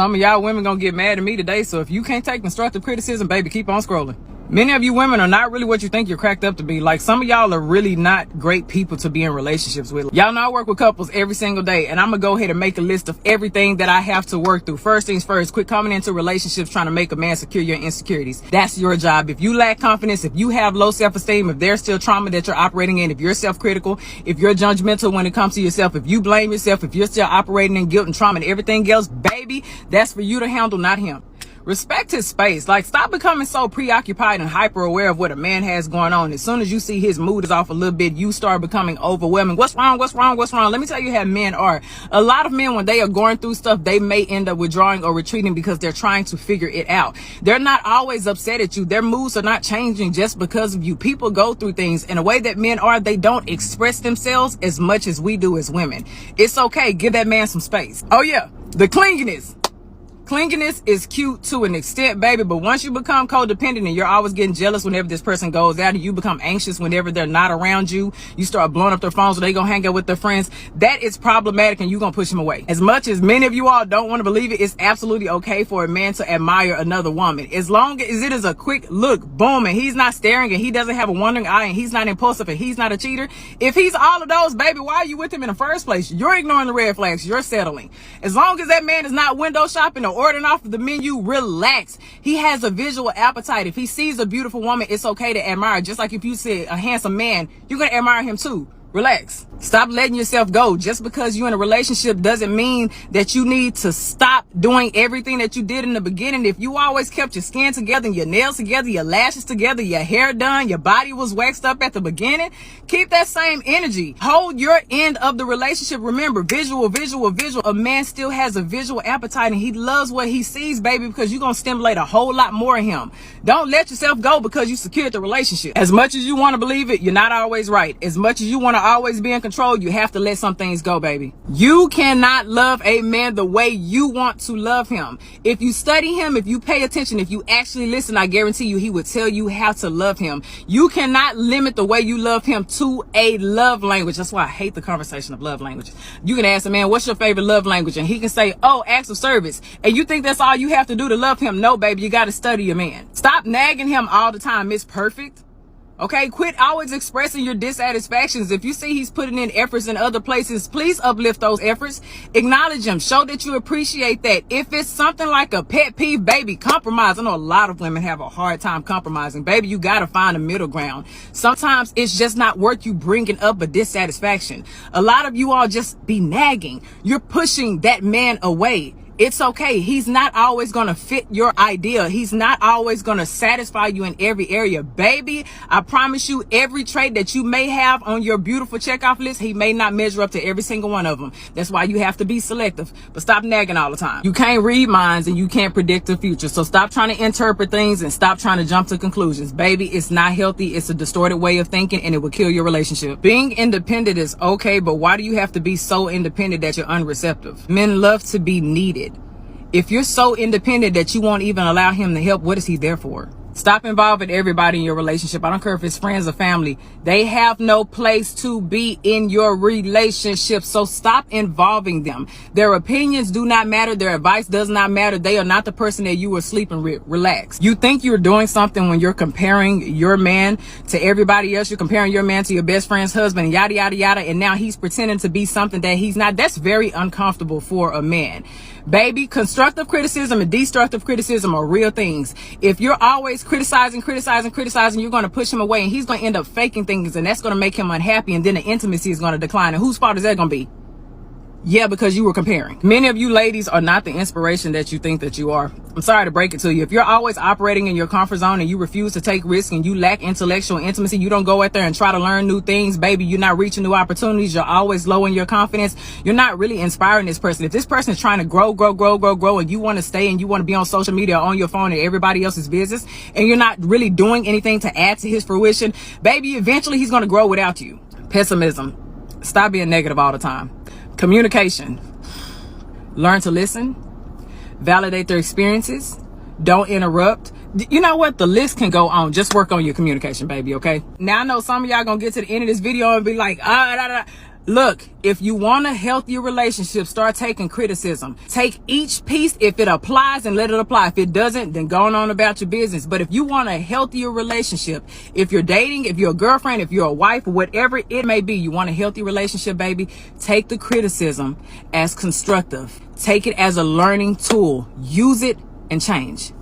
Some of y'all women gonna get mad at me today, so if you can't take constructive criticism, baby, keep on scrolling. Many of you women are not really what you think you're cracked up to be. Like, some of y'all are really not great people to be in relationships with. Y'all know I work with couples every single day, and I'm gonna go ahead and make a list of everything that I have to work through. First things first, quit coming into relationships trying to make a man secure your insecurities. That's your job. If you lack confidence, if you have low self-esteem, if there's still trauma that you're operating in, if you're self-critical, if you're judgmental when it comes to yourself, if you blame yourself, if you're still operating in guilt and trauma and everything else, baby, that's for you to handle, not him. Respect his space. Like, stop becoming so preoccupied and hyper aware of what a man has going on. As soon as you see his mood is off a little bit, you start becoming overwhelming. What's wrong? What's wrong? What's wrong? Let me tell you how men are. A lot of men, when they are going through stuff, they may end up withdrawing or retreating because they're trying to figure it out. They're not always upset at you. Their moods are not changing just because of you. People go through things in a way that men are. They don't express themselves as much as we do as women. It's okay. Give that man some space. Oh yeah, the clinginess. Clinginess is cute to an extent, baby, but once you become codependent and you're always getting jealous whenever this person goes out, and you become anxious whenever they're not around you, you start blowing up their phones so they gonna hang out with their friends, that is problematic, and you're gonna push them away. As much as many of you all don't want to believe it, it's absolutely okay for a man to admire another woman. As long as it is a quick look, boom, and he's not staring, and he doesn't have a wandering eye, and he's not impulsive, and he's not a cheater. If he's all of those, baby, why are you with him in the first place? You're ignoring the red flags. You're settling. As long as that man is not window shopping or ordering off of the menu, relax. He has a visual appetite. If he sees a beautiful woman, it's okay to admire. Just like if you see a handsome man, you're going to admire him too. Relax. Stop letting yourself go. Just because you're in a relationship doesn't mean that you need to stop doing everything that you did in the beginning. If you always kept your skin together, your nails together, your lashes together, your hair done, your body was waxed up at the beginning, keep that same energy. Hold your end of the relationship. Remember, visual. A man still has a visual appetite, and he loves what he sees, baby, because you're going to stimulate a whole lot more of him. Don't let yourself go because you secured the relationship. As much as you want to believe it, you're not always right. As much as you want to always be in control, you have to let some things go, baby. You cannot love a man the way you want to love him. If you study him, if you pay attention, if you actually listen, I guarantee you he would tell you how to love him. You cannot limit the way you love him to a love language. That's why I hate the conversation of love language. You can ask a man, what's your favorite love language? And he can say, oh, acts of service. And you think that's all you have to do to love him? No, baby, you got to study your man. Stop nagging him all the time. Miss Perfect. Okay, quit always expressing your dissatisfactions. If you see he's putting in efforts in other places, please uplift those efforts. Acknowledge him. Show that you appreciate that. If it's something like a pet peeve, baby, compromise. I know a lot of women have a hard time compromising. Baby, you got to find a middle ground. Sometimes it's just not worth you bringing up a dissatisfaction. A lot of you all just be nagging. You're pushing that man away. It's okay. He's not always going to fit your idea. He's not always going to satisfy you in every area. Baby, I promise you, every trait that you may have on your beautiful checkoff list, he may not measure up to every single one of them. That's why you have to be selective. But stop nagging all the time. You can't read minds and you can't predict the future. So stop trying to interpret things and stop trying to jump to conclusions. Baby, it's not healthy. It's a distorted way of thinking, and it will kill your relationship. Being independent is okay, but why do you have to be so independent that you're unreceptive? Men love to be needed. If you're so independent that you won't even allow him to help, what is he there for? Stop involving everybody in your relationship. I don't care if it's friends or family. They have no place to be in your relationship. So stop involving them. Their opinions do not matter. Their advice does not matter. They are not the person that you were sleeping with. Relax. You think you're doing something when you're comparing your man to everybody else. You're comparing your man to your best friend's husband, yada, yada, yada. And now he's pretending to be something that he's not. That's very uncomfortable for a man. Baby, constructive criticism and destructive criticism are real things. If you're always criticizing, you're going to push him away, and he's going to end up faking things, and that's going to make him unhappy, and then the intimacy is going to decline. And whose fault is that going to be? Yeah, because you were comparing. Many of you ladies are not the inspiration that you think that you are. I'm sorry to break it to you. If you're always operating in your comfort zone and you refuse to take risks and you lack intellectual intimacy, you don't go out there and try to learn new things, baby, you're not reaching new opportunities, you're always low in your confidence, you're not really inspiring this person. If this person is trying to grow, and you want to stay and you want to be on social media or on your phone and everybody else's business, and you're not really doing anything to add to his fruition, baby, eventually he's going to grow without you. Pessimism. Stop being negative all the time. Communication. Learn to listen. Validate their experiences. Don't interrupt. You know what? The list can go on. Just work on your communication, baby, okay? Now, I know some of y'all gonna get to the end of this video and be like, Look, if you want a healthier relationship, start taking criticism. Take each piece if it applies and let it apply. If it doesn't, then go on about your business. But if you want a healthier relationship, if you're dating, if you're a girlfriend, if you're a wife, whatever it may be, you want a healthy relationship, baby, take the criticism as constructive. Take it as a learning tool. Use it and change.